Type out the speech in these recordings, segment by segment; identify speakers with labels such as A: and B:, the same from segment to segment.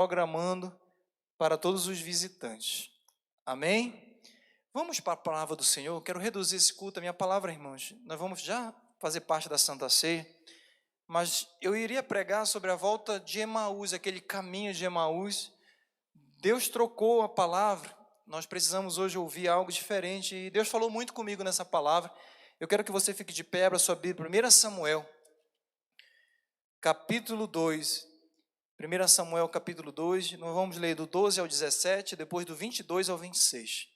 A: programando para todos os visitantes. Amém? Vamos para a palavra do Senhor. Eu quero reduzir esse culto. A minha palavra, irmãos, nós vamos já fazer parte da Santa Ceia, mas eu iria pregar sobre a volta de Emaús, aquele caminho de Emaús. Deus trocou a palavra. Nós precisamos hoje ouvir algo diferente e Deus falou muito comigo nessa palavra. Eu quero que você fique de pé, abra sua Bíblia, 1 Samuel, capítulo 2. 1 Samuel, capítulo 2, nós vamos ler do 12 ao 17, depois do 22 ao 26.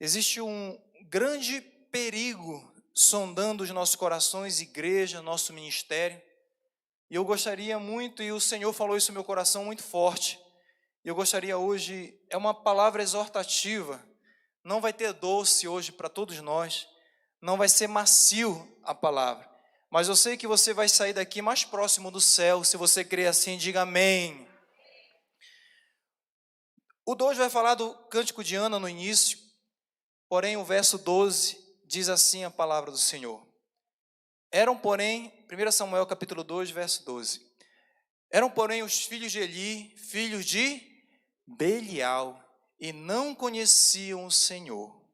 A: Existe um grande perigo sondando os nossos corações, igreja, nosso ministério. E eu gostaria muito, e o Senhor falou isso no meu coração muito forte, e eu gostaria hoje, é uma palavra exortativa, não vai ter doce hoje para todos nós, não vai ser macio a palavra. Mas eu sei que você vai sair daqui mais próximo do céu. Se você crê assim, diga amém. O 2 vai falar do cântico de Ana no início, porém o verso 12 diz assim a palavra do Senhor. Eram, porém, 1 Samuel capítulo 2, verso 12. Eram, porém, os filhos de Eli, filhos de Belial, e não conheciam o Senhor.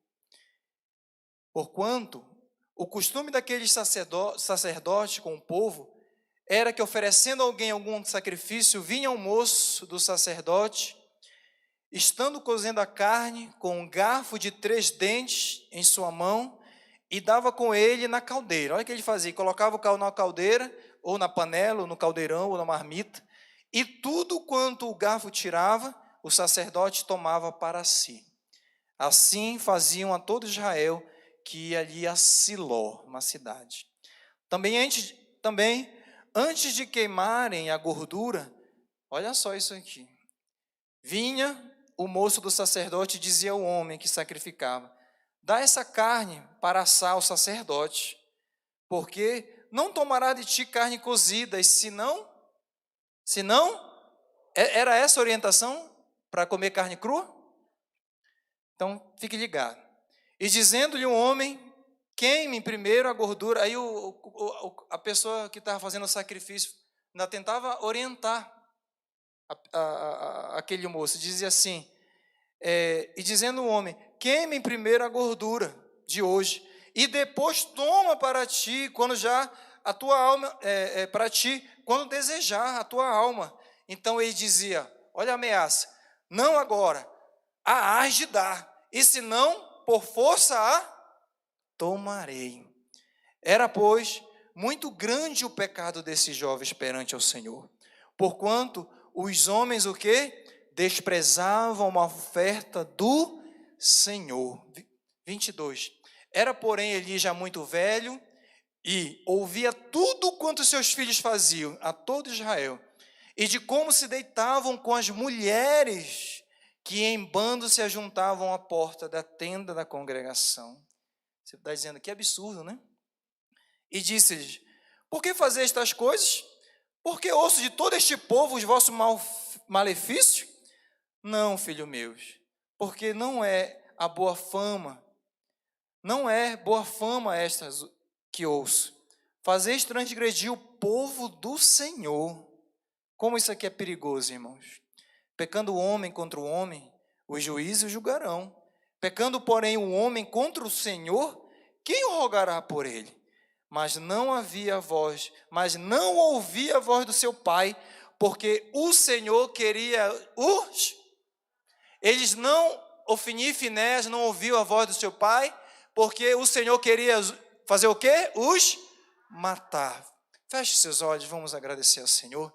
A: Porquanto o costume daqueles sacerdotes com o povo era que, oferecendo a alguém algum sacrifício, vinha o moço do sacerdote, estando cozendo a carne com um garfo de 3 dentes em sua mão, e dava com ele na caldeira. Olha o que ele fazia, colocava o cal na caldeira, ou na panela, ou no caldeirão, ou na marmita, e tudo quanto o garfo tirava, o sacerdote tomava para si. Assim faziam a todo Israel, que ia ali a Siló, uma cidade. Também, antes de queimarem a gordura, olha só isso aqui. Vinha o moço do sacerdote e dizia ao homem que sacrificava: dá essa carne para assar ao sacerdote, porque não tomará de ti carne cozida, e senão, era essa a orientação para comer carne crua? Então, fique ligado. E dizendo-lhe um homem, queime primeiro a gordura. Aí a pessoa que estava fazendo o sacrifício ainda tentava orientar aquele moço. Dizia assim, e dizendo o homem, queime primeiro a gordura de hoje, e depois toma para ti, quando já a tua alma, para ti, quando desejar a tua alma. Então ele dizia, olha a ameaça, não agora, a hás de dar, e se não, por força a tomarei. Era, pois, muito grande o pecado desses jovens perante ao Senhor, porquanto os homens o quê? Desprezavam uma oferta do Senhor. 22. Era, porém, Eli já muito velho e ouvia tudo quanto seus filhos faziam a todo Israel, e de como se deitavam com as mulheres que em bando se ajuntavam à porta da tenda da congregação. Você está dizendo que absurdo, né? E disse-lhes, por que fazer estas coisas? Porque ouço de todo este povo os vossos malefícios? Não, filho meus, porque não é boa fama esta que ouço. Fazeis transgredir o povo do Senhor. Como isso aqui é perigoso, irmãos. Pecando o homem contra o homem, os juízes julgarão. Pecando, porém, o homem contra o Senhor, quem o rogará por ele? Mas não ouvia a voz do seu pai, porque o Senhor queria eles não, Ofni e Finéias não ouviam a voz do seu pai, porque o Senhor queria fazer o quê? Os matar. Feche seus olhos, vamos agradecer ao Senhor.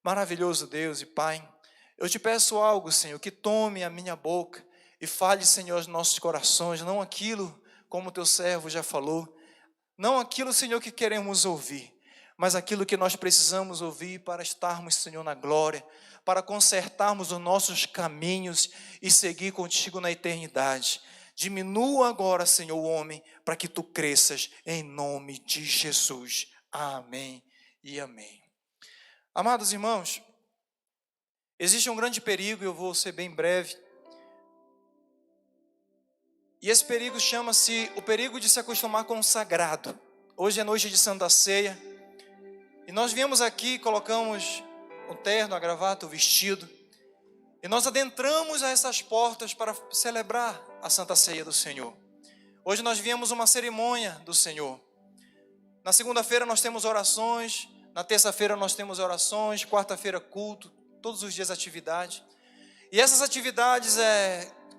A: Maravilhoso Deus e Pai, eu te peço algo, Senhor, que tome a minha boca e fale, Senhor, aos nossos corações, não aquilo como teu servo já falou, não aquilo, Senhor, que queremos ouvir, mas aquilo que nós precisamos ouvir para estarmos, Senhor, na glória, para consertarmos os nossos caminhos e seguir contigo na eternidade. Diminua agora, Senhor, o homem, para que tu cresças, em nome de Jesus. Amém e amém. Amados irmãos, existe um grande perigo, e eu vou ser bem breve. E esse perigo chama-se o perigo de se acostumar com o sagrado. Hoje é noite de Santa Ceia. E nós viemos aqui, colocamos o terno, a gravata, o vestido. E nós adentramos a essas portas para celebrar a Santa Ceia do Senhor. Hoje nós viemos uma cerimônia do Senhor. Na segunda-feira nós temos orações, na terça-feira nós temos orações, quarta-feira culto, todos os dias atividade. E essas atividades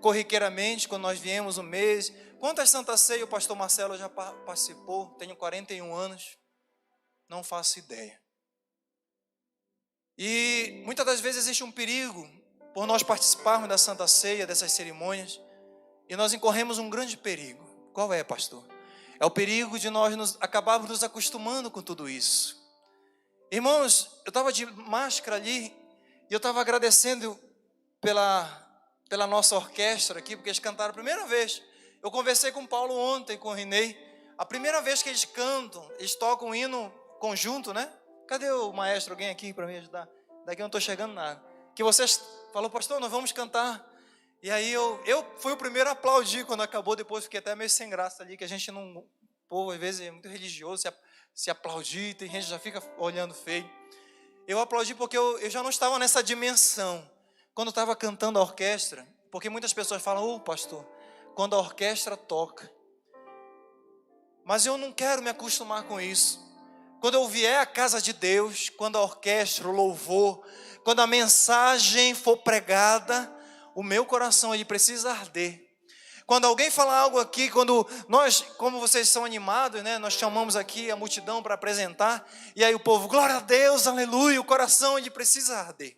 A: corriqueiramente, quando nós viemos um mês. Quantas Santa Ceia o pastor Marcelo já participou? Tenho 41 anos, não faço ideia. E muitas das vezes existe um perigo por nós participarmos da Santa Ceia, dessas cerimônias, e nós incorremos um grande perigo. Qual é, pastor? É o perigo de nós acabarmos nos acostumando com tudo isso. Irmãos, eu estava de máscara ali, e eu estava agradecendo pela nossa orquestra aqui, porque eles cantaram a primeira vez. Eu conversei com o Paulo ontem, com o Rinei, a primeira vez que eles cantam, eles tocam um hino conjunto, né? Cadê o maestro? Alguém aqui para me ajudar? Daqui eu não estou chegando nada. Que vocês falou, pastor, nós vamos cantar. E aí eu fui o primeiro a aplaudir quando acabou, depois fiquei até meio sem graça ali, que a gente não, o povo às vezes é muito religioso, se aplaudir, tem gente que já fica olhando feio. Eu aplaudi porque eu já não estava nessa dimensão. Quando eu estava cantando a orquestra, porque muitas pessoas falam, pastor, quando a orquestra toca. Mas eu não quero me acostumar com isso. Quando eu vier à casa de Deus, quando a orquestra, o louvor, quando a mensagem for pregada, o meu coração ele precisa arder. Quando alguém falar algo aqui, quando nós, como vocês são animados, né, nós chamamos aqui a multidão para apresentar, e aí o povo, glória a Deus, aleluia, o coração ele precisa arder.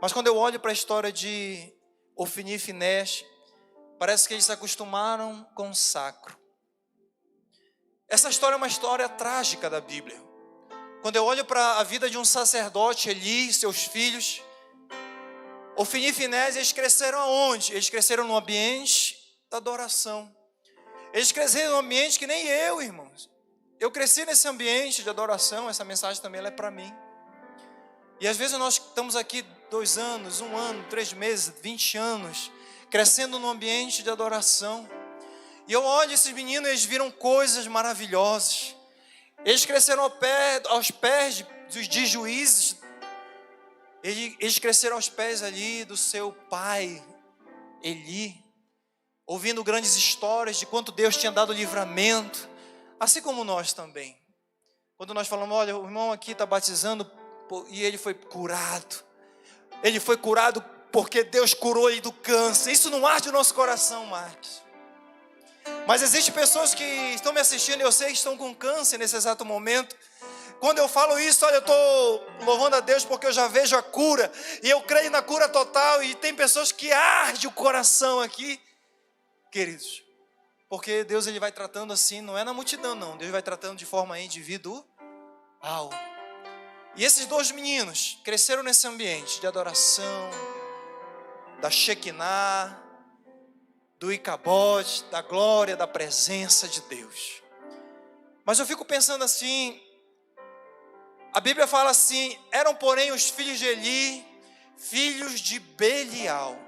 A: Mas quando eu olho para a história de Ofni e Finéias, parece que eles se acostumaram com o sacro. Essa história é uma história trágica da Bíblia. Quando eu olho para a vida de um sacerdote, Eli e seus filhos, Ofni e Finéias, eles cresceram aonde? Eles cresceram no ambiente da adoração. Eles cresceram num ambiente que nem eu, irmãos. Eu cresci nesse ambiente de adoração, essa mensagem também ela é para mim. E às vezes nós estamos aqui 2 anos, 1 ano, 3 meses, 20 anos, crescendo num ambiente de adoração. E eu olho esses meninos, eles viram coisas maravilhosas. Eles cresceram aos pés de juízes. Eles cresceram aos pés ali do seu pai, Eli, ouvindo grandes histórias de quanto Deus tinha dado livramento, assim como nós também. Quando nós falamos, olha, o irmão aqui está batizando e ele foi curado. Ele foi curado porque Deus curou ele do câncer. Isso não arde o nosso coração mais. Mas existem pessoas que estão me assistindo, eu sei que estão com câncer nesse exato momento. Quando eu falo isso, olha, eu estou louvando a Deus porque eu já vejo a cura. E eu creio na cura total. E tem pessoas que arde o coração aqui. Queridos, porque Deus ele vai tratando assim, não é na multidão não. Deus vai tratando de forma individual. E esses 2 meninos cresceram nesse ambiente de adoração, da Shekinah, do Icabod, da glória, da presença de Deus. Mas eu fico pensando assim, a Bíblia fala assim, eram porém os filhos de Eli, filhos de Belial.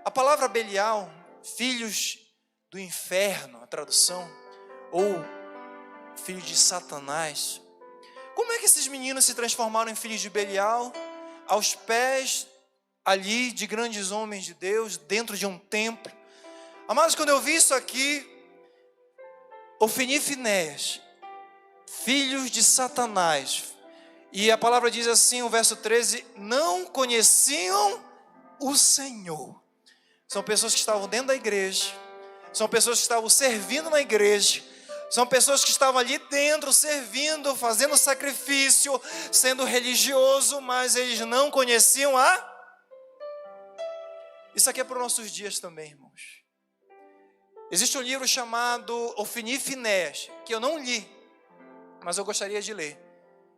A: A palavra Belial, filhos do inferno, a tradução, ou filho de Satanás. Como é que esses meninos se transformaram em filhos de Belial? Aos pés ali de grandes homens de Deus, dentro de um templo. Amados, quando eu vi isso aqui, Ofni e Finéias, filhos de Satanás, e a palavra diz assim, o verso 13, não conheciam o Senhor. São pessoas que estavam dentro da igreja, são pessoas que estavam servindo na igreja, são pessoas que estavam ali dentro, servindo, fazendo sacrifício, sendo religioso, mas eles não conheciam Isso aqui é para os nossos dias também, irmãos. Existe um livro chamado Ofni e Finéias, que eu não li, mas eu gostaria de ler.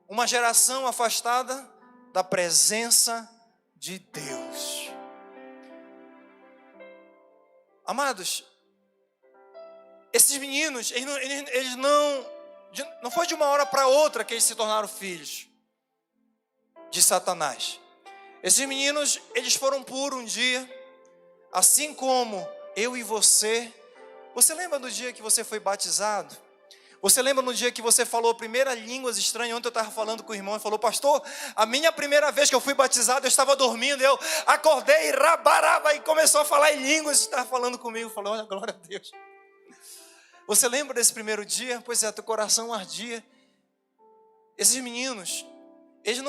A: Uma geração afastada da presença de Deus. Amados, esses meninos, eles não foi de uma hora para outra que eles se tornaram filhos de Satanás. Esses meninos, eles foram puros um dia, assim como eu e você. Você lembra do dia que você foi batizado? Você lembra no dia que você falou a primeira línguas estranhas? Ontem eu estava falando com o irmão e falou: pastor, a minha primeira vez que eu fui batizado, eu estava dormindo, eu acordei, rabaraba, e começou a falar em línguas, estava falando comigo, falou: olha, glória a Deus. Você lembra desse primeiro dia? Pois é, teu coração ardia. Esses meninos, eles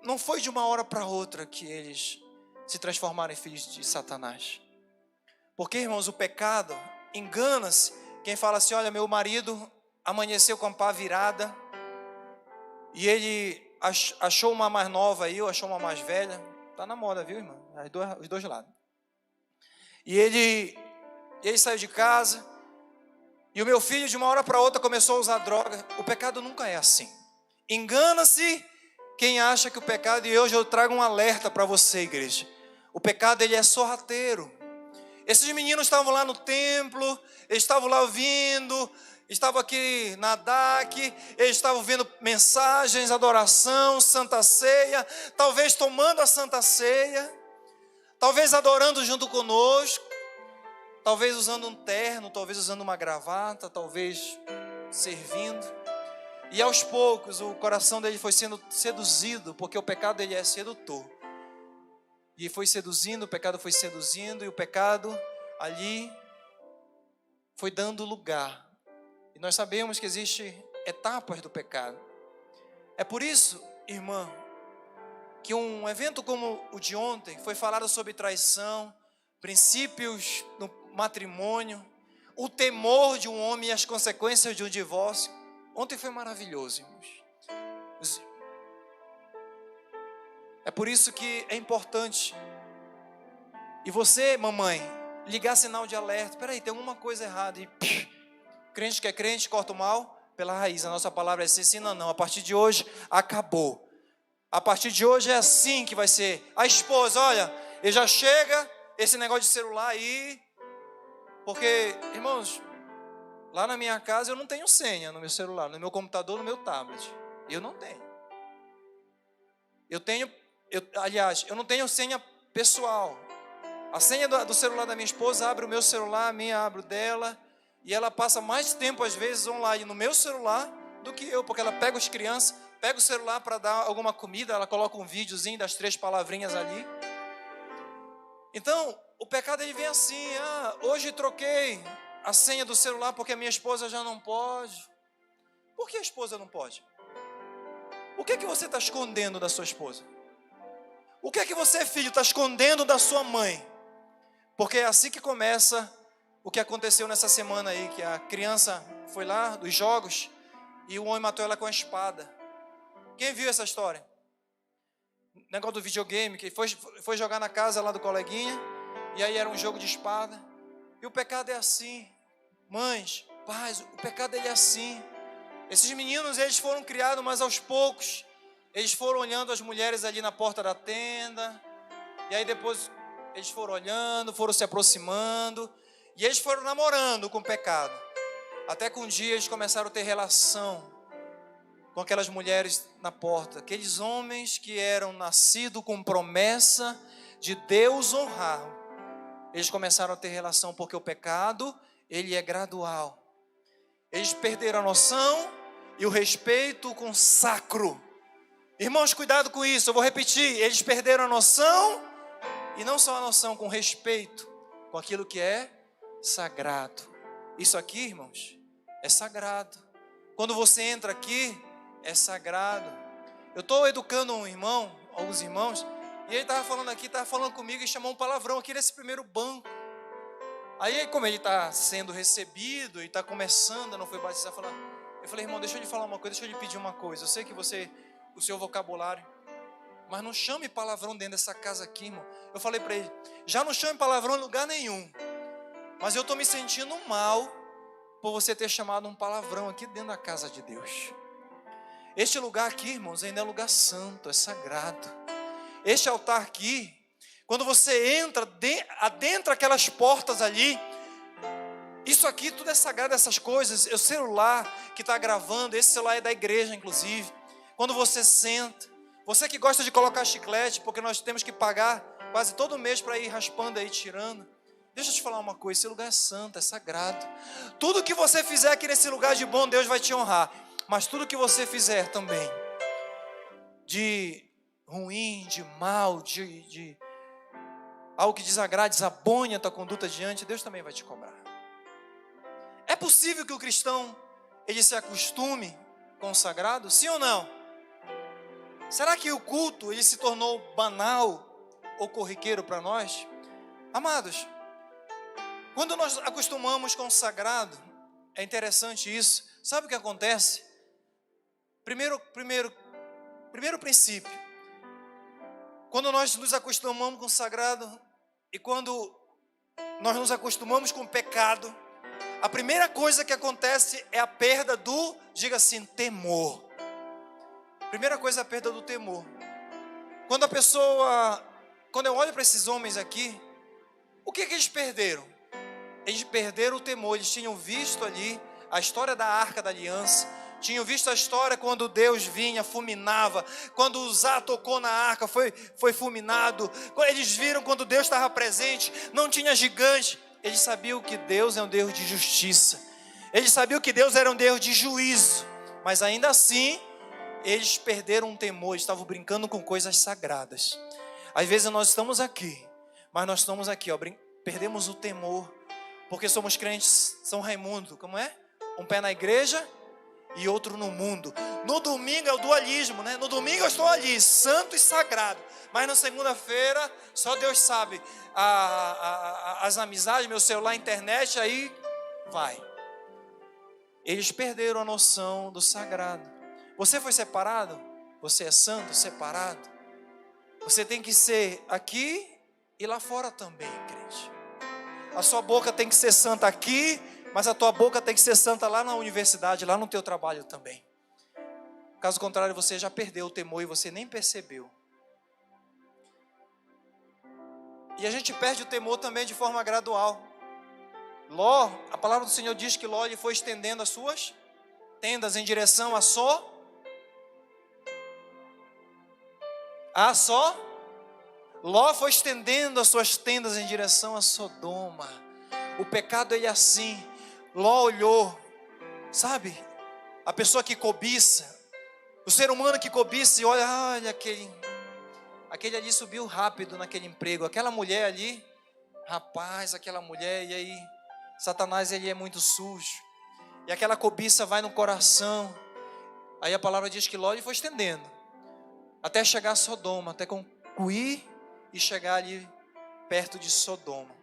A: não foi de uma hora para outra que eles se transformaram em filhos de Satanás. Porque, irmãos, o pecado engana-se. Quem fala assim: olha, meu marido amanheceu com a pá virada e ele achou uma mais nova aí, ou achou uma mais velha. Tá na moda, viu, irmão? Os dois lados. E ele saiu de casa, e o meu filho de uma hora para outra começou a usar droga. O pecado nunca é assim. Engana-se quem acha que o pecado, e hoje eu trago um alerta para você, igreja. O pecado, ele é sorrateiro. Esses meninos estavam lá no templo, eles estavam lá ouvindo, estavam aqui na DAC, eles estavam vendo mensagens, adoração, Santa Ceia, talvez tomando a Santa Ceia, talvez adorando junto conosco, talvez usando um terno, talvez usando uma gravata, talvez servindo. E aos poucos o coração dele foi sendo seduzido, porque o pecado, ele é sedutor. E foi seduzindo, o pecado foi seduzindo, e o pecado ali foi dando lugar. E nós sabemos que existem etapas do pecado. É por isso, irmã, que um evento como o de ontem foi falado sobre traição, princípios no matrimônio, o temor de um homem e as consequências de um divórcio. Ontem foi maravilhoso, irmãos. É por isso que é importante. E você, mamãe, ligar sinal de alerta. Espera aí, tem alguma coisa errada. E crente que é crente, corta o mal pela raiz. A nossa palavra é sim, não. A partir de hoje, acabou. A partir de hoje é assim que vai ser. A esposa, olha, ele já chega, esse negócio de celular aí. Porque, irmãos, lá na minha casa eu não tenho senha no meu celular, no meu computador, no meu tablet. Eu não tenho. Aliás, eu não tenho senha pessoal. A senha do celular da minha esposa abre o meu celular, a minha abre o dela. E ela passa mais tempo, às vezes, online no meu celular do que eu. Porque ela pega as crianças, pega o celular para dar alguma comida, ela coloca um videozinho das 3 palavrinhas ali. Então, o pecado, ele vem assim: hoje troquei a senha do celular porque a minha esposa já não pode. Por que a esposa não pode? O que é que você está escondendo da sua esposa? O que é que você, filho, está escondendo da sua mãe? Porque é assim que começa o que aconteceu nessa semana aí, que a criança foi lá dos jogos e o homem matou ela com a espada. Quem viu essa história? Negócio do videogame, que foi jogar na casa lá do coleguinha, e aí era um jogo de espada. E o pecado é assim. Mães, pais, o pecado, ele é assim. Esses meninos, eles foram criados, mas aos poucos eles foram olhando as mulheres ali na porta da tenda, e aí depois eles foram olhando, foram se aproximando, e eles foram namorando com o pecado. Até que um dia eles começaram a ter relação com aquelas mulheres na porta. Aqueles homens que eram nascidos com promessa de Deus honrar, eles começaram a ter relação, porque o pecado, ele é gradual. Eles perderam a noção e o respeito com o sacro. Irmãos, cuidado com isso, eu vou repetir. Eles perderam a noção, e não só a noção, com respeito com aquilo que é sagrado. Isso aqui, irmãos, é sagrado. Quando você entra aqui, é sagrado. Eu estou educando um irmão, alguns irmãos, e ele estava falando aqui, estava falando comigo e chamou um palavrão aqui nesse primeiro banco. Aí, como ele está sendo recebido e está começando, não foi batizado, eu falei: irmão, deixa eu lhe falar uma coisa, deixa eu lhe pedir uma coisa. Eu sei que o seu vocabulário, mas não chame palavrão dentro dessa casa aqui, irmão. Eu falei para ele: já não chame palavrão em lugar nenhum, mas eu estou me sentindo mal por você ter chamado um palavrão aqui dentro da casa de Deus. Este lugar aqui, irmãos, ainda é lugar santo, é sagrado. Este altar aqui, quando você entra, adentra aquelas portas ali, isso aqui tudo é sagrado, essas coisas. O celular que está gravando, esse celular é da igreja, inclusive. Quando você senta, você que gosta de colocar chiclete, porque nós temos que pagar quase todo mês para ir raspando aí, tirando. Deixa eu te falar uma coisa, esse lugar é santo, é sagrado. Tudo que você fizer aqui nesse lugar de bom, Deus vai te honrar. Mas tudo que você fizer também, de ruim, de mal, de algo que desagrade, desabone a tua conduta diante, Deus também vai te cobrar. É possível que o cristão, ele se acostume com o sagrado? Sim ou não? Será que o culto, ele se tornou banal ou corriqueiro para nós? Amados, quando nós acostumamos com o sagrado, é interessante isso. Sabe o que acontece? Primeiro princípio. Quando nós nos acostumamos com o sagrado e quando nós nos acostumamos com o pecado, a primeira coisa que acontece é a perda do, diga assim, temor. Primeira coisa é a perda do temor. Quando eu olho para esses homens aqui, o que eles perderam? Eles perderam o temor. Eles tinham visto ali a história da Arca da Aliança, tinham visto a história quando Deus vinha, fulminava, quando Uzá tocou na arca, foi fulminado. Eles viram quando Deus estava presente, não tinha gigante. Eles sabiam que Deus é um Deus de justiça, eles sabiam que Deus era um Deus de juízo, mas ainda assim, eles perderam o temor, eles estavam brincando com coisas sagradas. Às vezes nós estamos aqui, mas nós estamos aqui, perdemos o temor, porque somos crentes São Raimundo, como é? Um pé na igreja e outro no mundo. No domingo é o dualismo, né? No domingo eu estou ali, santo e sagrado, mas na segunda-feira, só Deus sabe, as amizades, meu celular, internet, aí vai. Eles perderam a noção do sagrado. Você foi separado? Você é santo, separado? Você tem que ser aqui e lá fora também, crente. A sua boca tem que ser santa aqui, mas a tua boca tem que ser santa lá na universidade, lá no teu trabalho também. Caso contrário, você já perdeu o temor e você nem percebeu. E a gente perde o temor também de forma gradual. Ló, a palavra do Senhor diz que Ló ele foi estendendo as suas tendas em direção a Ló foi estendendo as suas tendas em direção a Sodoma. O pecado ele é assim. Ló olhou, sabe? A pessoa que cobiça, o ser humano que cobiça e olha aquele ali subiu rápido naquele emprego, aquela mulher ali, rapaz, aquela mulher, e aí Satanás ele é muito sujo, e aquela cobiça vai no coração. Aí a palavra diz que Ló ele foi estendendo até chegar a Sodoma, até concluir e chegar ali perto de Sodoma.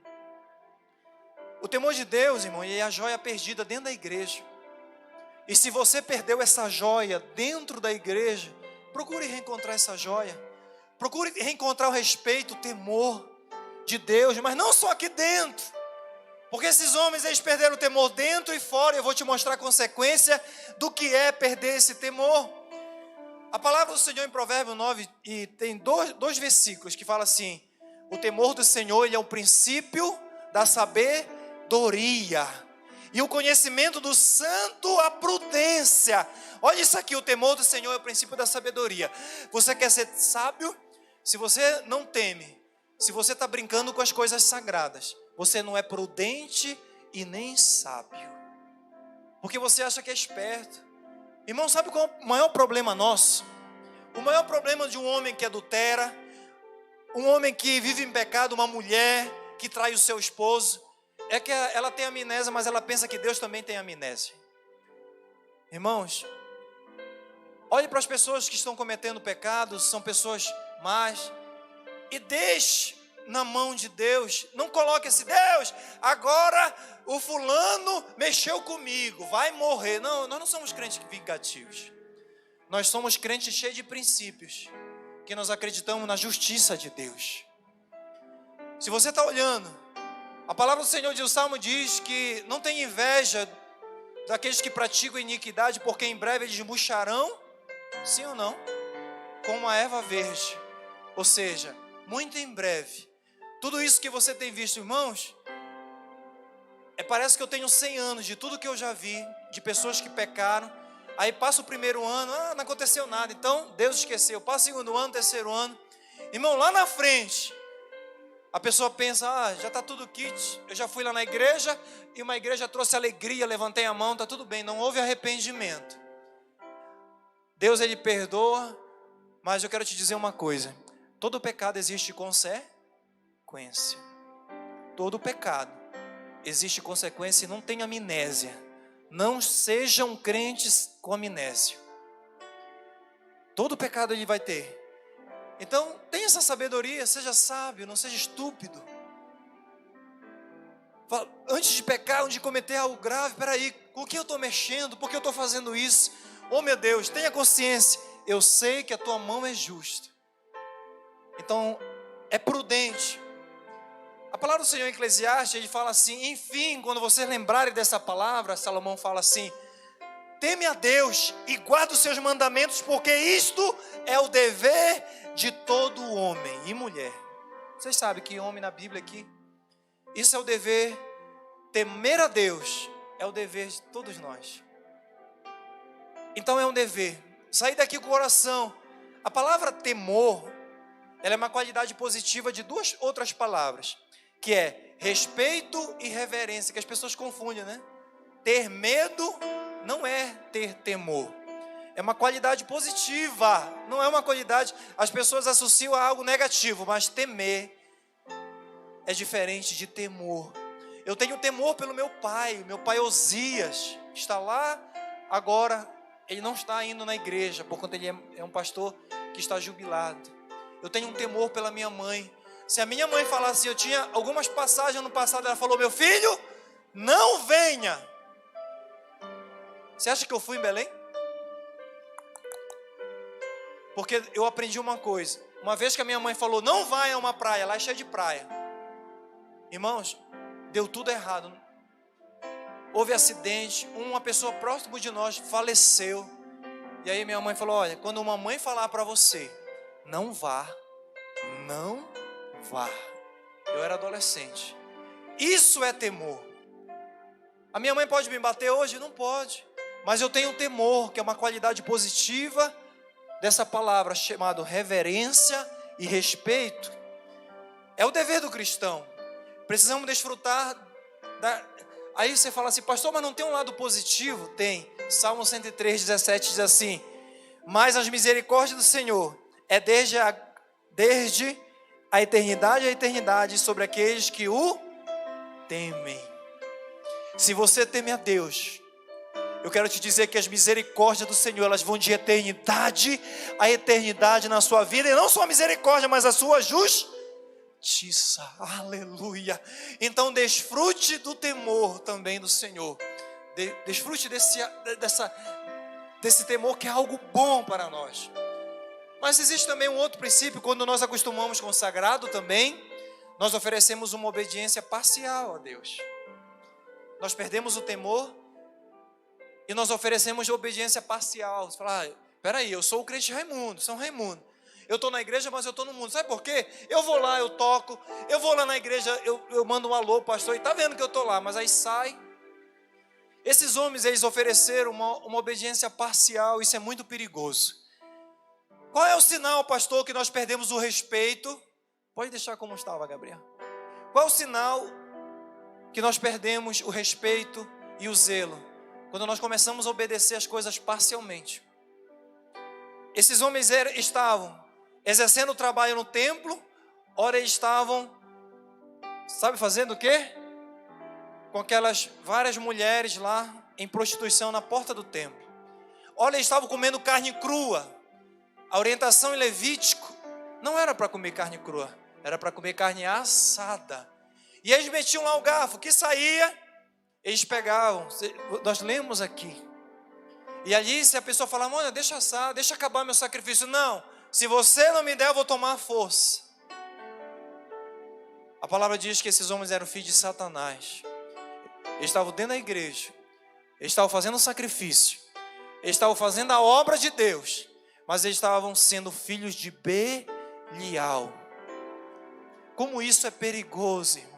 A: O temor de Deus, irmão, é a joia perdida dentro da igreja. E se você perdeu essa joia dentro da igreja, procure reencontrar essa joia. Procure reencontrar o respeito, o temor de Deus, mas não só aqui dentro. Porque esses homens, eles perderam o temor dentro e fora. Eu vou te mostrar a consequência do que é perder esse temor. A palavra do Senhor em Provérbios 9, e tem dois versículos que falam assim: o temor do Senhor, ele é o princípio da sabedoria, e o conhecimento do santo, a prudência. Olha isso aqui, o temor do Senhor é o princípio da sabedoria. Você quer ser sábio? Se você não teme, se você está brincando com as coisas sagradas, você não é prudente e nem sábio, porque você acha que é esperto. Irmão, sabe qual é o maior problema nosso? O maior problema de um homem que adultera, um homem que vive em pecado, uma mulher que trai o seu esposo, é que ela tem amnésia, mas ela pensa que Deus também tem amnésia. Irmãos, olhe para as pessoas que estão cometendo pecados, são pessoas más, e deixe na mão de Deus. Não coloque esse Deus, agora o fulano mexeu comigo, vai morrer. Não, nós não somos crentes vingativos. Nós somos crentes cheios de princípios, que nós acreditamos na justiça de Deus. Se você está olhando, a palavra do Senhor o Salmo diz que não tem inveja daqueles que praticam iniquidade, porque em breve eles murcharão, sim ou não? Como a erva verde. Ou seja, muito em breve. Tudo isso que você tem visto, irmãos, parece que eu tenho 100 anos de tudo que eu já vi, de pessoas que pecaram. Aí passa o primeiro ano, não aconteceu nada, então Deus esqueceu. Passa o segundo ano, terceiro ano. Irmão, lá na frente, A pessoa pensa, já está tudo kit, eu já fui lá na igreja, e uma igreja trouxe alegria, levantei a mão, está tudo bem, não houve arrependimento. Deus, Ele perdoa, mas eu quero te dizer uma coisa, todo pecado existe consequência. Todo pecado existe consequência e não tem amnésia. Não sejam crentes com amnésia. Todo pecado ele vai ter. Então, tenha essa sabedoria, seja sábio, não seja estúpido. Fala, antes de pecar, antes de cometer algo grave, peraí, com o que eu estou mexendo? Por que eu estou fazendo isso? Oh meu Deus, tenha consciência, eu sei que a tua mão é justa. Então, é prudente. A palavra do Senhor em Eclesiastes, ele fala assim, enfim, quando vocês lembrarem dessa palavra, Salomão fala assim, teme a Deus e guarda os seus mandamentos, porque isto é o dever de todo homem e mulher. Vocês sabem que homem na Bíblia aqui, isso é o dever, temer a Deus é o dever de todos nós. Então é um dever, sair daqui com o coração. A palavra temor, ela é uma qualidade positiva de duas outras palavras, que é respeito e reverência, que as pessoas confundem, né? Ter medo não é ter temor. É uma qualidade positiva, não é uma qualidade, as pessoas associam a algo negativo, mas temer é diferente de temor. Eu tenho temor pelo meu pai Osias, está lá agora, ele não está indo na igreja, por conta ele é um pastor que está jubilado. Eu tenho um temor pela minha mãe. Se a minha mãe falasse, eu tinha algumas passagens no passado, ela falou, meu filho, não venha. Você acha que eu fui em Belém? Porque eu aprendi uma coisa. Uma vez que a minha mãe falou, não vai a uma praia, lá é cheia de praia. Irmãos, deu tudo errado. Houve acidente, uma pessoa próxima de nós faleceu. E aí minha mãe falou, olha, quando uma mãe falar para você, não vá. Eu era adolescente. Isso é temor. A minha mãe pode me bater hoje? Não pode. Mas eu tenho temor, que é uma qualidade positiva dessa palavra, chamada reverência e respeito. É o dever do cristão. Precisamos desfrutar Aí você fala assim, pastor, mas não tem um lado positivo? Tem. Salmo 103, 17 diz assim, mas as misericórdias do Senhor é desde a eternidade sobre aqueles que o temem. Se você teme a Deus, eu quero te dizer que as misericórdias do Senhor, elas vão de eternidade a eternidade na sua vida, e não só a misericórdia, mas a sua justiça. Aleluia. Então desfrute do temor também do Senhor. Desfrute desse temor, que é algo bom para nós. Mas existe também um outro princípio, quando nós acostumamos com o sagrado também, nós oferecemos uma obediência parcial a Deus. Nós perdemos o temor e nós oferecemos obediência parcial. Você fala, peraí, eu sou o crente Raimundo, São Raimundo. Eu estou na igreja, mas eu estou no mundo. Sabe por quê? Eu vou lá, eu toco. Eu vou lá na igreja, eu mando um alô, pastor, e está vendo que eu estou lá, mas aí sai. Esses homens, eles ofereceram uma obediência parcial, isso é muito perigoso. Qual é o sinal, pastor, que nós perdemos o respeito? Pode deixar como estava, Gabriel. Qual é o sinal que nós perdemos o respeito e o zelo? Quando nós começamos a obedecer as coisas parcialmente. Esses homens estavam exercendo o trabalho no templo, ora eles estavam, sabe fazendo o quê? Com aquelas várias mulheres lá em prostituição na porta do templo. Ora eles estavam comendo carne crua. A orientação em Levítico não era para comer carne crua, era para comer carne assada. E eles metiam lá o garfo, que saía, eles pegavam, nós lemos aqui. E ali se a pessoa falava, olha, deixa assar, deixa acabar meu sacrifício. Não, se você não me der, eu vou tomar força. A palavra diz que esses homens eram filhos de Satanás. Eles estavam dentro da igreja, eles estavam fazendo sacrifício, eles estavam fazendo a obra de Deus, mas eles estavam sendo filhos de Belial. Como isso é perigoso, irmãos.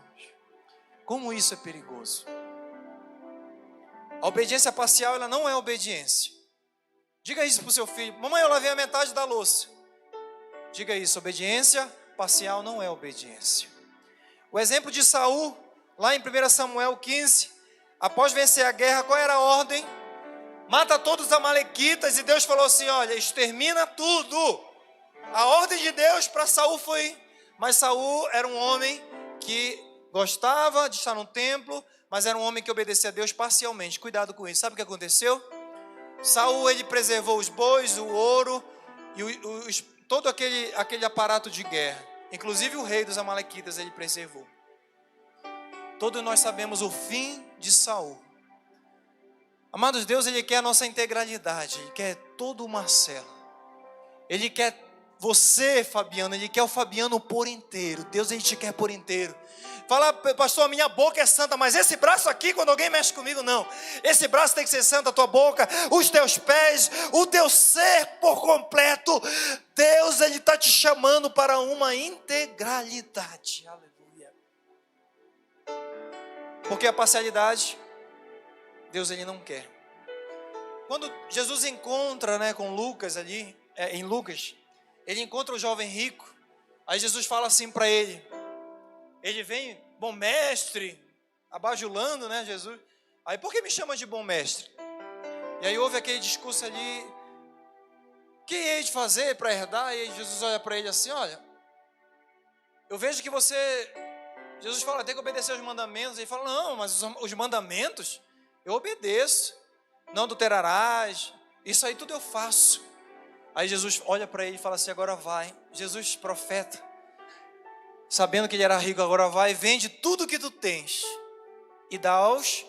A: Como isso é perigoso. A obediência parcial, ela não é obediência. Diga isso para o seu filho. Mamãe, eu lavei a metade da louça. Diga isso, obediência parcial não é obediência. O exemplo de Saul, lá em 1 Samuel 15, após vencer a guerra, qual era a ordem? Mata todos os amalequitas, e Deus falou assim, olha, extermina tudo. A ordem de Deus para Saul foi, mas Saul era um homem que gostava de estar no templo, mas era um homem que obedecia a Deus parcialmente. Cuidado com isso. Sabe o que aconteceu? Saul, ele preservou os bois, o ouro e todo aquele aparato de guerra. Inclusive o rei dos amalequitas ele preservou. Todos nós sabemos o fim de Saul. Amados, Deus, ele quer a nossa integralidade. Ele quer todo o Marcelo. Ele quer você, Fabiano. Ele quer o Fabiano por inteiro. Deus, ele te quer por inteiro. Fala, pastor, a minha boca é santa, mas esse braço aqui, quando alguém mexe comigo, não. Esse braço tem que ser santo, a tua boca, os teus pés, o teu ser por completo. Deus, ele está te chamando para uma integralidade. Aleluia. Porque a parcialidade, Deus, ele não quer. Quando Jesus encontra, com Lucas ali, em Lucas, ele encontra o jovem rico. Aí Jesus fala assim para ele. Ele vem, bom mestre, abajulando, Jesus. Aí, por que me chama de bom mestre? E aí houve aquele discurso ali. O que hei de fazer para herdar? E aí Jesus olha para ele assim, olha. Eu vejo que você... Jesus fala, tem que obedecer aos mandamentos. Ele fala, não, mas os mandamentos eu obedeço. Não adulterarás. Isso aí tudo eu faço. Aí Jesus olha para ele e fala assim, agora vai. Jesus, profeta. Sabendo que ele era rico, agora vai, vende tudo que tu tens e dá aos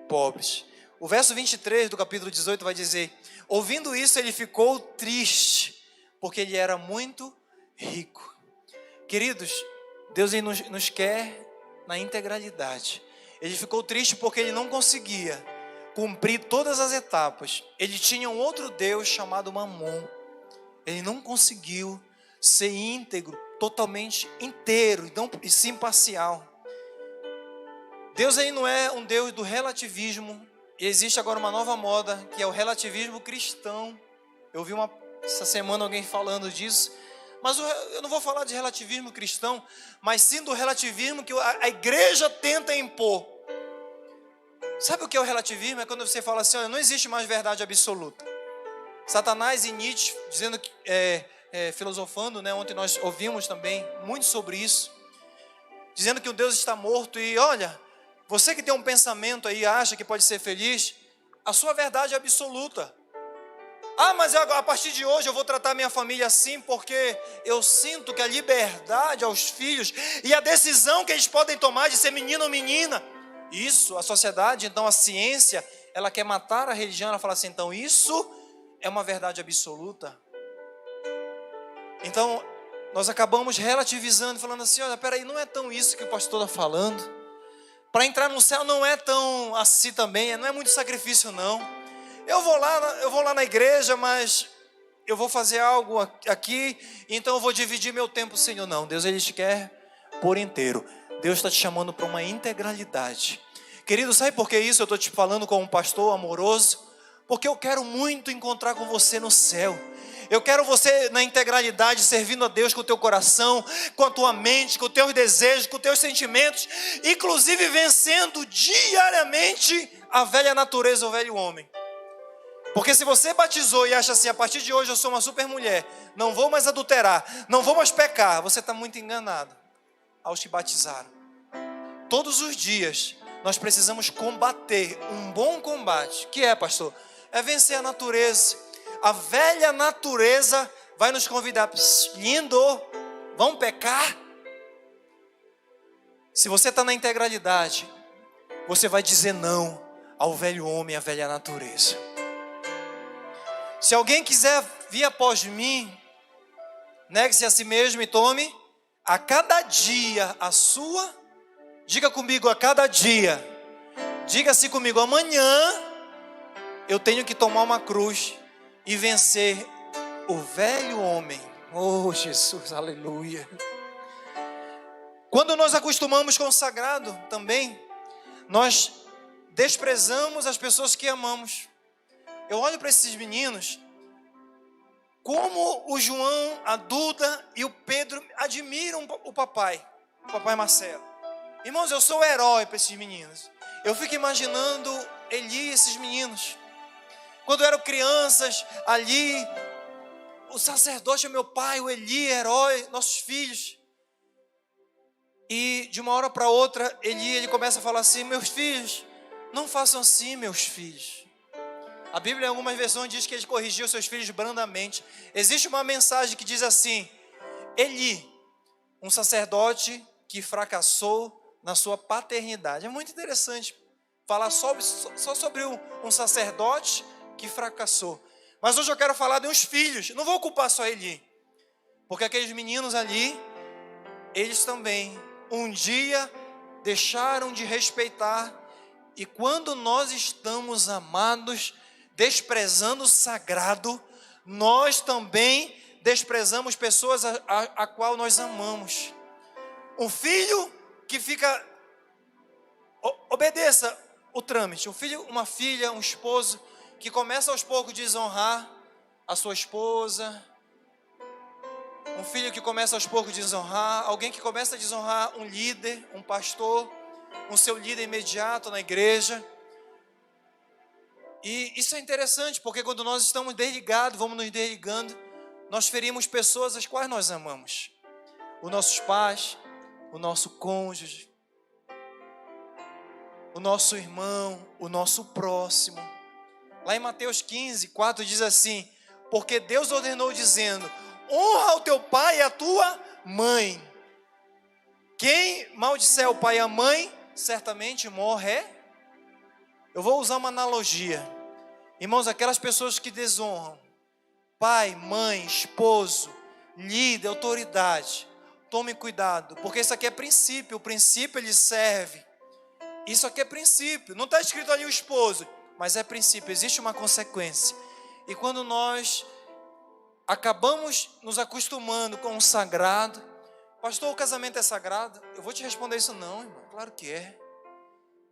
A: pobres. O verso 23 do capítulo 18 vai dizer, ouvindo isso ele ficou triste, porque ele era muito rico. Queridos, Deus ele nos quer na integralidade. Ele ficou triste porque ele não conseguia cumprir todas as etapas. Ele tinha um outro Deus chamado Mamon. Ele não conseguiu ser íntegro, totalmente inteiro, e sim parcial. Deus aí não é um Deus do relativismo. E existe agora uma nova moda, que é o relativismo cristão. Eu vi essa semana alguém falando disso. Mas eu não vou falar de relativismo cristão, mas sim do relativismo que a igreja tenta impor. Sabe o que é o relativismo? É quando você fala assim, olha, não existe mais verdade absoluta. Satanás e Nietzsche dizendo que... filosofando, ontem nós ouvimos também muito sobre isso, dizendo que o Deus está morto. E olha, você que tem um pensamento aí, acha que pode ser feliz, a sua verdade é absoluta. Ah, mas a partir de hoje eu vou tratar minha família assim, porque eu sinto que a liberdade aos filhos e a decisão que eles podem tomar de ser menino ou menina, isso, a sociedade, então a ciência, ela quer matar a religião. Ela fala assim, então isso é uma verdade absoluta. Então, nós acabamos relativizando, falando assim, olha, peraí, não é tão isso que o pastor está falando. Para entrar no céu não é tão assim também, não é muito sacrifício não. Eu vou lá na igreja, mas eu vou fazer algo aqui, então eu vou dividir meu tempo, Senhor. Não, Deus ele te quer por inteiro. Deus está te chamando para uma integralidade. Querido, sabe por que isso eu estou te falando como um pastor amoroso? Porque eu quero muito encontrar com você no céu. Eu quero você na integralidade, servindo a Deus com o teu coração, com a tua mente, com os teus desejos, com os teus sentimentos, inclusive vencendo diariamente a velha natureza, o velho homem. Porque se você batizou e acha assim, a partir de hoje eu sou uma super mulher, não vou mais adulterar, não vou mais pecar, você está muito enganado ao te batizar. Todos os dias nós precisamos combater um bom combate. Que é, pastor? É vencer a natureza. A velha natureza vai nos convidar, lindo, vamos pecar? Se você está na integralidade, você vai dizer não ao velho homem, à velha natureza. Se alguém quiser vir após mim, negue-se a si mesmo e tome a cada dia a sua, diga comigo, a cada dia, diga-se comigo, amanhã eu tenho que tomar uma cruz e vencer o velho homem. Oh Jesus, aleluia. Quando nós acostumamos com o sagrado também, nós desprezamos as pessoas que amamos. Eu olho para esses meninos, como o João, a Duda e o Pedro admiram o papai Marcelo. Irmãos, eu sou o herói para esses meninos. Eu fico imaginando Eli e esses meninos. Quando eram crianças, ali, o sacerdote é meu pai, o Eli, herói, nossos filhos. E de uma hora para outra, ele começa a falar assim: meus filhos, não façam assim, meus filhos. A Bíblia, em algumas versões, diz que ele corrigiu seus filhos brandamente. Existe uma mensagem que diz assim: Eli, um sacerdote que fracassou na sua paternidade. É muito interessante falar só sobre um sacerdote que fracassou. Mas hoje eu quero falar de uns filhos. Não vou culpar só Eli, porque aqueles meninos ali, eles também um dia deixaram de respeitar. E quando nós estamos amados, desprezando o sagrado, nós também desprezamos pessoas a qual nós amamos. Um filho que fica, obedeça o trâmite. Um filho, uma filha, um esposo que começa aos poucos a desonrar a sua esposa. Um filho que começa aos poucos a desonrar, alguém que começa a desonrar um líder, um pastor, um seu líder imediato na igreja. E isso é interessante, porque quando nós estamos desligados, vamos nos desligando, nós ferimos pessoas as quais nós amamos. Os nossos pais, o nosso cônjuge, o nosso irmão, o nosso próximo. Lá em Mateus 15, 4 diz assim: porque Deus ordenou dizendo: honra o teu pai e a tua mãe. Quem maldisser o pai e a mãe, certamente morre. Eu vou usar uma analogia. Irmãos, aquelas pessoas que desonram pai, mãe, esposo, líder, autoridade, tomem cuidado, porque isso aqui é princípio. O princípio ele serve. Isso aqui é princípio. Não está escrito ali o esposo, mas é princípio. Existe uma consequência. E quando nós acabamos nos acostumando com o sagrado, pastor, o casamento é sagrado? Eu vou te responder isso não, irmão. Claro que é.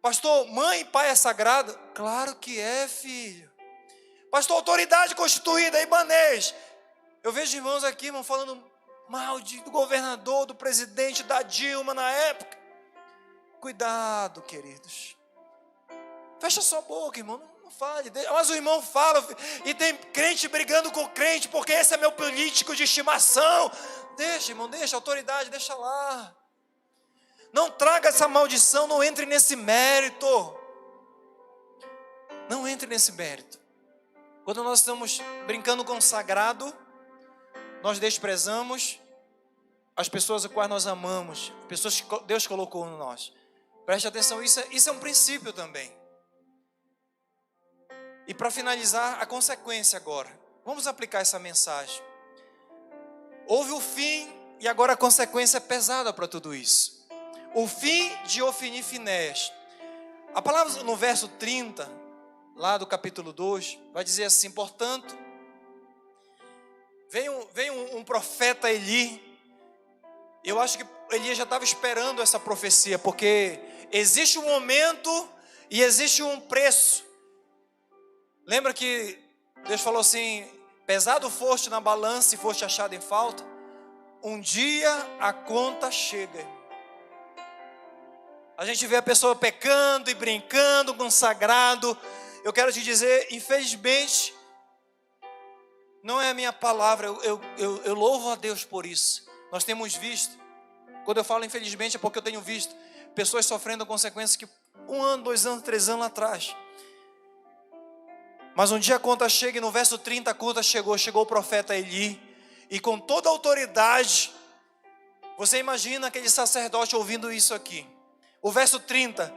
A: Pastor, mãe e pai é sagrado? Claro que é, filho. Pastor, autoridade constituída, ibanês. Eu vejo irmãos aqui, irmão, falando mal do governador, do presidente, da Dilma na época. Cuidado, queridos. Fecha sua boca, irmão. Não fale. Mas o irmão fala, e tem crente brigando com crente, porque esse é meu político de estimação. Deixa, irmão, deixa. Autoridade, deixa lá. Não traga essa maldição, não entre nesse mérito. Não entre nesse mérito. Quando nós estamos brincando com o sagrado, nós desprezamos as pessoas as quais nós amamos, pessoas que Deus colocou em nós. Preste atenção, isso é um princípio também. E para finalizar, a consequência agora. Vamos aplicar essa mensagem. Houve o fim e agora a consequência é pesada para tudo isso. O fim de Ofni e Finéias. A palavra no verso 30, lá do capítulo 2, vai dizer assim: portanto, veio um profeta Eli. Eu acho que Elias já estava esperando essa profecia, porque existe um momento e existe um preço. Lembra que Deus falou assim: pesado foste na balança e foste achado em falta? Um dia a conta chega. A gente vê a pessoa pecando e brincando com o sagrado. Eu quero te dizer, infelizmente, não é a minha palavra, eu louvo a Deus por isso. Nós temos visto, quando eu falo infelizmente é porque eu tenho visto pessoas sofrendo consequências que 1 ano, 2 anos, 3 anos atrás. Mas um dia a conta chega, e no verso 30 a conta chegou o profeta Eli, e com toda a autoridade, você imagina aquele sacerdote ouvindo isso aqui. O verso 30,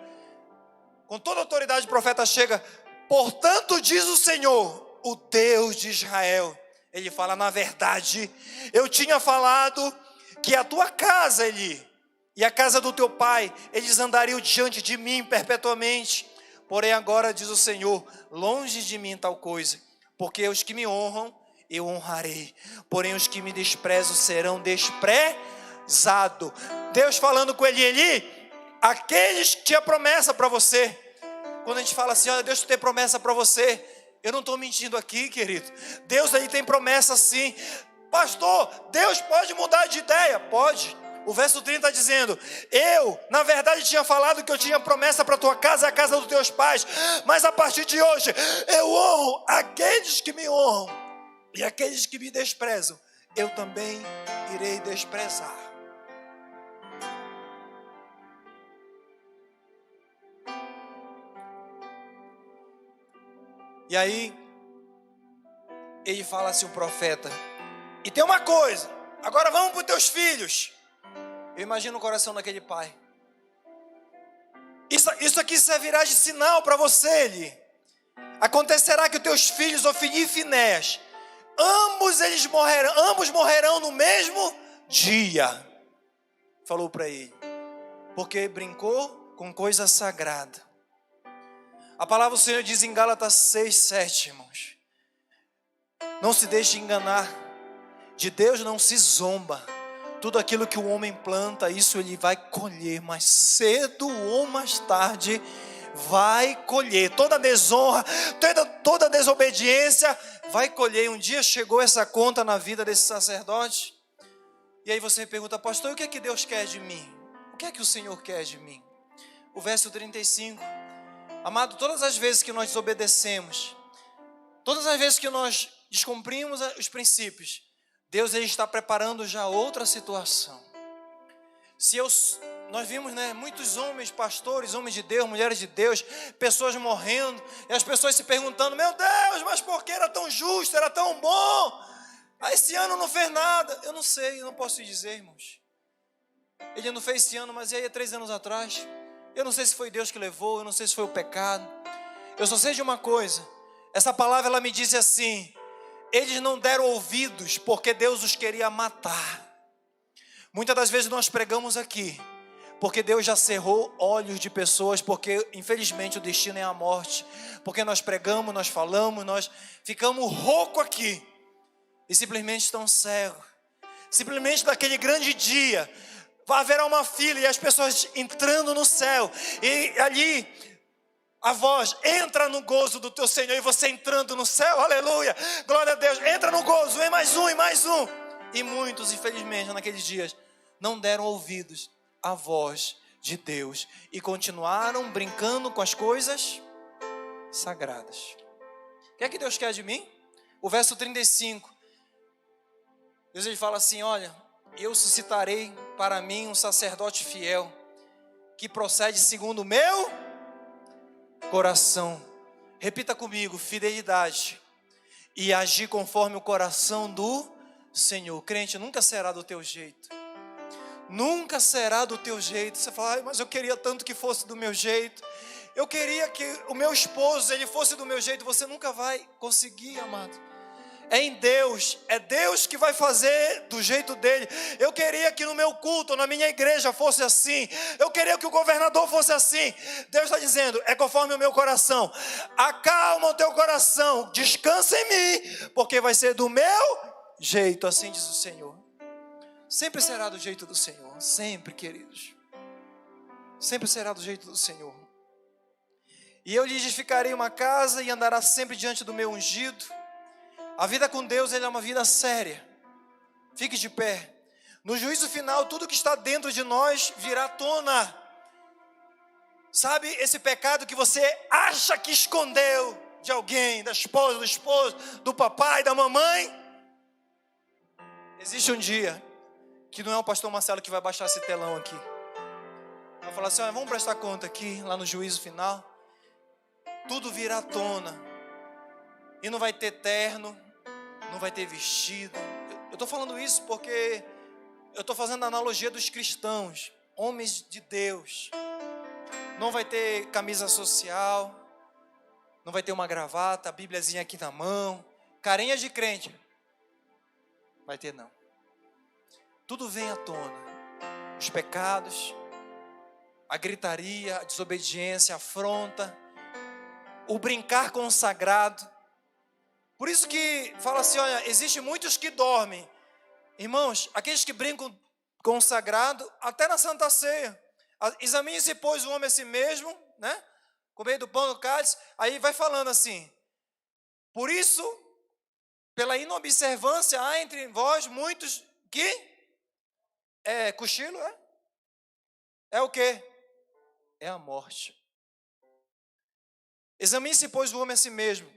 A: com toda a autoridade o profeta chega: portanto diz o Senhor, o Deus de Israel. Ele fala: na verdade, eu tinha falado que a tua casa, Eli, e a casa do teu pai, eles andariam diante de mim perpetuamente. Porém agora diz o Senhor, longe de mim tal coisa, porque os que me honram, eu honrarei, porém os que me desprezam serão desprezados. Deus falando com Eli: Eli, aqueles que tinha promessa para você. Quando a gente fala assim: olha, Deus tem promessa para você, eu não estou mentindo aqui, querido. Deus aí tem promessa sim. Pastor, Deus pode mudar de ideia? Pode. O verso 30 está dizendo: eu, na verdade, tinha falado que eu tinha promessa para a tua casa e a casa dos teus pais, mas a partir de hoje, eu honro aqueles que me honram, e aqueles que me desprezam, eu também irei desprezar. E aí, ele fala assim, o profeta: e tem uma coisa, agora vamos para os teus filhos. Eu imagino o coração daquele pai. Isso aqui servirá de sinal para você, Eli. Acontecerá que os teus filhos, Ofni e Finéias, ambos morrerão no mesmo dia. Falou para ele, porque brincou com coisa sagrada. A palavra do Senhor diz em Gálatas 6:7, irmãos: não se deixe enganar, de Deus não se zomba. Tudo aquilo que o homem planta, isso ele vai colher, mais cedo ou mais tarde vai colher. Toda desonra, toda desobediência vai colher. Um dia chegou essa conta na vida desse sacerdote, e aí você pergunta: pastor, o que é que Deus quer de mim? O que é que o Senhor quer de mim? O verso 35, amado, todas as vezes que nós desobedecemos, todas as vezes que nós descumprimos os princípios, Deus ele está preparando já outra situação. Nós vimos, muitos homens, pastores, homens de Deus, mulheres de Deus, pessoas morrendo, e as pessoas se perguntando: meu Deus, mas por que era tão justo, era tão bom? Esse ano não fez nada. Eu não sei, eu não posso te dizer, irmãos. Ele não fez esse ano, mas e aí 3 anos atrás? Eu não sei se foi Deus que levou, eu não sei se foi o pecado. Eu só sei de uma coisa, essa palavra ela me diz assim: eles não deram ouvidos porque Deus os queria matar. Muitas das vezes nós pregamos aqui porque Deus já cerrou olhos de pessoas, porque infelizmente o destino é a morte. Porque nós pregamos, nós falamos, nós ficamos roucos aqui e simplesmente estão cegos. Simplesmente naquele grande dia vai haver uma fila e as pessoas entrando no céu, e ali a voz: entra no gozo do teu Senhor, e você entrando no céu, aleluia, glória a Deus, entra no gozo, vem mais um e mais um. E muitos, infelizmente, naqueles dias, não deram ouvidos à voz de Deus e continuaram brincando com as coisas sagradas. O que é que Deus quer de mim? O verso 35, Deus ele fala assim: olha, eu suscitarei para mim um sacerdote fiel, que procede segundo o meu coração. Repita comigo: fidelidade e agir conforme o coração do Senhor. Crente, nunca será do teu jeito. Nunca será do teu jeito. Você fala: mas eu queria tanto que fosse do meu jeito. Eu queria que o meu esposo ele fosse do meu jeito. Você nunca vai conseguir, amado. É em Deus, é Deus que vai fazer do jeito dele. Eu queria que no meu culto, na minha igreja fosse assim. Eu queria que o governador fosse assim. Deus está dizendo: é conforme o meu coração. Acalma o teu coração, descansa em mim, porque vai ser do meu jeito, assim diz o Senhor. Sempre será do jeito do Senhor, sempre, queridos. Sempre será do jeito do Senhor. E eu lhe edificarei uma casa e andará sempre diante do meu ungido. A vida com Deus é uma vida séria. Fique de pé. No juízo final, tudo que está dentro de nós virá à tona. Sabe esse pecado que você acha que escondeu de alguém, da esposa, do esposo, do papai, da mamãe? Existe um dia que não é o pastor Marcelo que vai baixar esse telão aqui. Vai falar assim: olha, vamos prestar conta aqui, lá no juízo final. Tudo virá à tona. E não vai ter terno, não vai ter vestido. Eu estou falando isso porque eu estou fazendo a analogia dos cristãos, homens de Deus. Não vai ter camisa social, não vai ter uma gravata, a bíbliazinha aqui na mão, carinha de crente. Vai ter não. Tudo vem à tona. Os pecados, a gritaria, a desobediência, a afronta, o brincar com o sagrado. Por isso que fala assim: olha, existem muitos que dormem. Irmãos, aqueles que brincam com o sagrado, até na Santa Ceia. Examine-se, pois, o homem a si mesmo, com meio do pão do cálice. Aí vai falando assim: por isso, pela inobservância, há entre vós muitos que É cochilo, é? É o quê? É a morte. Examine-se, pois, o homem a si mesmo.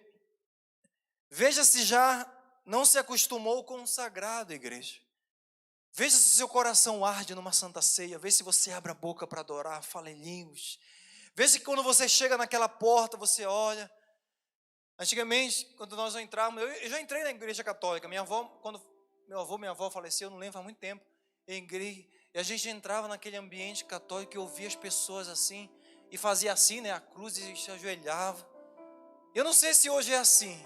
A: Veja se já não se acostumou com o sagrado, igreja. Veja se seu coração arde numa santa ceia. Veja se você abre a boca para adorar, fala em línguas. Veja que quando você chega naquela porta, você olha. Antigamente, quando nós entrávamos, eu já entrei na igreja católica. Minha avó, quando minha avó faleceu, eu não lembro, faz muito tempo. E a gente entrava naquele ambiente católico e ouvia as pessoas assim, e fazia assim, né, a cruz, e se ajoelhava. Eu não sei se hoje é assim,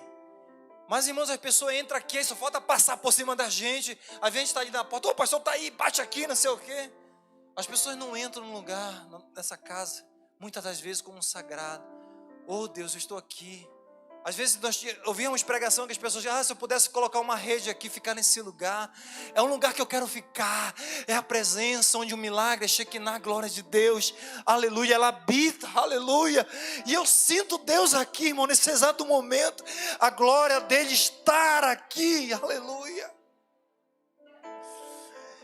A: mas irmãos, as pessoas entram aqui, só falta passar por cima da gente. A gente está ali na porta, o pastor está aí, bate aqui, não sei o quê. As pessoas não entram no lugar, nessa casa, muitas das vezes como um sagrado. Oh Deus, eu estou aqui. Às vezes nós ouvíamos pregação que as pessoas diziam, se eu pudesse colocar uma rede aqui, ficar nesse lugar, é um lugar que eu quero ficar, é a presença onde o milagre é Shekinah, a glória de Deus, aleluia, ela habita, aleluia, e eu sinto Deus aqui, irmão, nesse exato momento, a glória dele estar aqui, aleluia.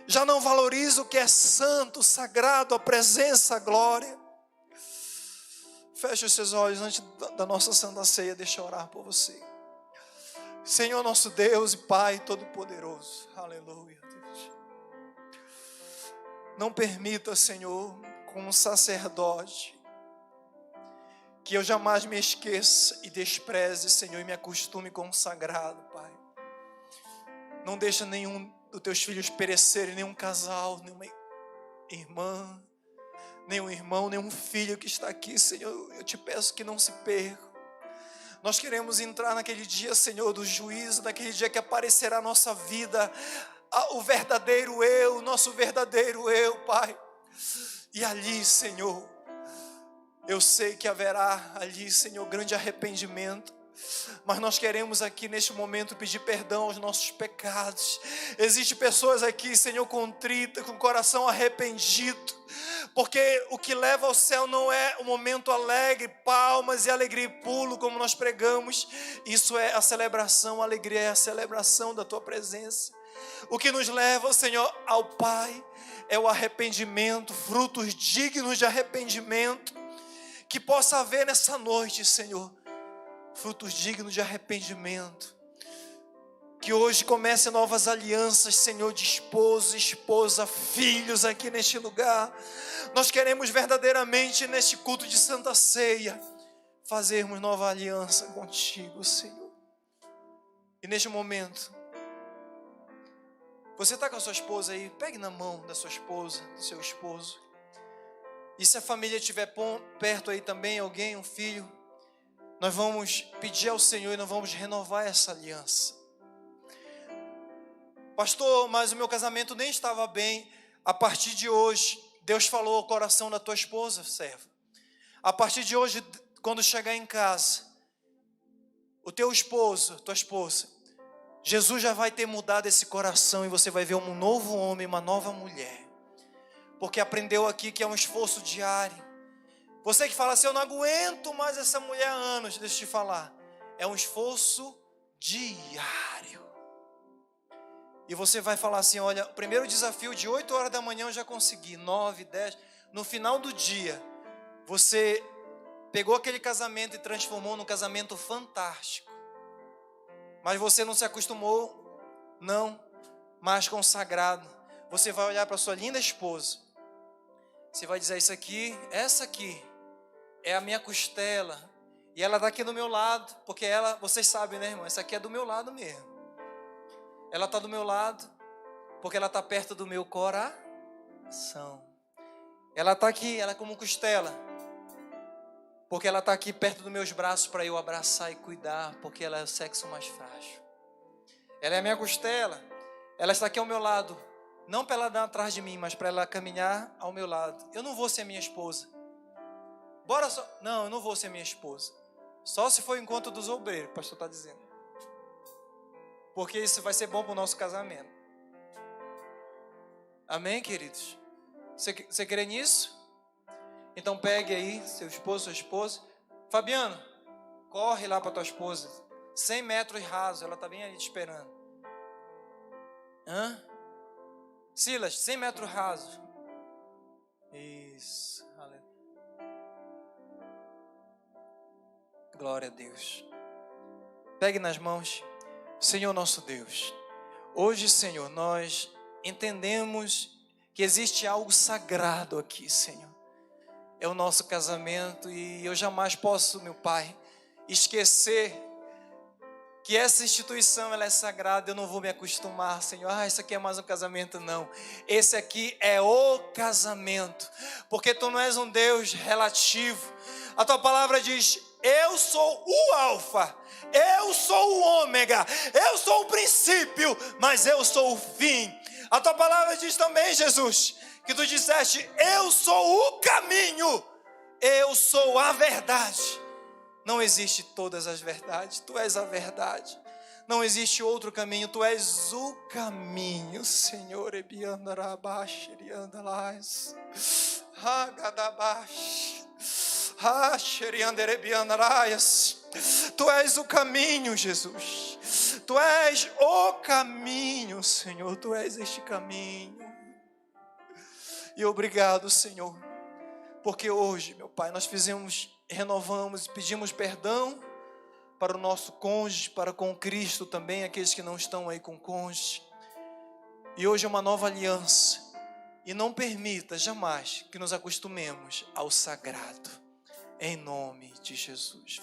A: Já não valorizo o que é santo, sagrado, a presença, a glória. Feche os seus olhos antes da nossa santa ceia, deixa eu orar por você. Senhor nosso Deus e Pai Todo-Poderoso, aleluia, Deus. Não permita, Senhor, como sacerdote, que eu jamais me esqueça e despreze, Senhor, e me acostume com o sagrado, Pai. Não deixa nenhum dos teus filhos perecerem, nenhum casal, nenhuma irmã, nenhum irmão, nenhum filho que está aqui, Senhor, eu te peço que não se perca. Nós queremos entrar naquele dia, Senhor, do juízo, naquele dia que aparecerá a nossa vida, o verdadeiro eu, nosso verdadeiro eu, Pai. E ali, Senhor, eu sei que haverá ali, Senhor, grande arrependimento. Mas nós queremos aqui neste momento pedir perdão aos nossos pecados. Existem pessoas aqui, Senhor, contritas, com o coração arrependido, porque o que leva ao céu não é o momento alegre, palmas e alegria e pulo, como nós pregamos. Isso é a celebração, a alegria é a celebração da Tua presença. O que nos leva, Senhor, ao Pai é o arrependimento, frutos dignos de arrependimento, que possa haver nessa noite, Senhor, frutos dignos de arrependimento. Que hoje comece novas alianças, Senhor, de esposo, esposa, filhos aqui neste lugar. Nós queremos verdadeiramente neste culto de Santa Ceia fazermos nova aliança contigo, Senhor. E neste momento, você está com a sua esposa aí, pegue na mão da sua esposa, do seu esposo. E se a família estiver perto aí também, alguém, um filho, nós vamos pedir ao Senhor e nós vamos renovar essa aliança. Pastor, mas o meu casamento nem estava bem. A partir de hoje, Deus falou ao coração da tua esposa, serva. A partir de hoje, quando chegar em casa, o teu esposo, tua esposa, Jesus já vai ter mudado esse coração e você vai ver um novo homem, uma nova mulher. Porque aprendeu aqui que é um esforço diário. Você que fala assim, eu não aguento mais essa mulher há anos, deixa eu te falar. É um esforço diário. E você vai falar assim, olha, o primeiro desafio de 8 horas da manhã eu já consegui, 9, 10. No final do dia, você pegou aquele casamento e transformou num casamento fantástico. Mas você não se acostumou, não, mais consagrado. Você vai olhar para sua linda esposa. Você vai dizer, essa aqui é a minha costela. E ela está aqui do meu lado, porque ela, vocês sabem, né, irmão? Essa aqui é do meu lado mesmo. Ela está do meu lado, porque ela está perto do meu coração. Ela está aqui, ela é como costela, porque ela está aqui perto dos meus braços para eu abraçar e cuidar, porque ela é o sexo mais frágil. Ela é a minha costela, ela está aqui ao meu lado, não para ela dar atrás de mim, mas para ela caminhar ao meu lado. Eu não vou ser minha esposa. Bora só. Não, eu não vou ser minha esposa. Só se for o encontro dos obreiros, o pastor está dizendo. Porque isso vai ser bom para o nosso casamento. Amém, queridos? Você crê nisso? Então pegue aí seu esposo, sua esposa. Fabiano, corre lá para tua esposa. 100 metros rasos, ela está bem ali te esperando. Silas, 100 metros rasos. Isso. Aleluia. Glória a Deus. Pegue nas mãos. Senhor nosso Deus, hoje, Senhor, nós entendemos que existe algo sagrado aqui, Senhor. É o nosso casamento e eu jamais posso, meu Pai, esquecer que essa instituição ela é sagrada. Eu não vou me acostumar, Senhor. Isso aqui é mais um casamento, não. Esse aqui é o casamento, porque Tu não és um Deus relativo. A Tua palavra diz: eu sou o alfa, eu sou o ômega, eu sou o princípio, mas eu sou o fim. A Tua palavra diz também, Jesus, que Tu disseste: eu sou o caminho, eu sou a verdade. Não existe todas as verdades, Tu és a verdade. Não existe outro caminho, Tu és o caminho, Senhor. Tu és o caminho, Jesus. Tu és o caminho, Senhor. Tu és este caminho. E obrigado, Senhor, porque hoje, meu Pai, nós renovamos e pedimos perdão para o nosso cônjuge, para com Cristo também, aqueles que não estão aí com cônjuge. E hoje é uma nova aliança. E não permita jamais que nos acostumemos ao sagrado. Em nome de Jesus.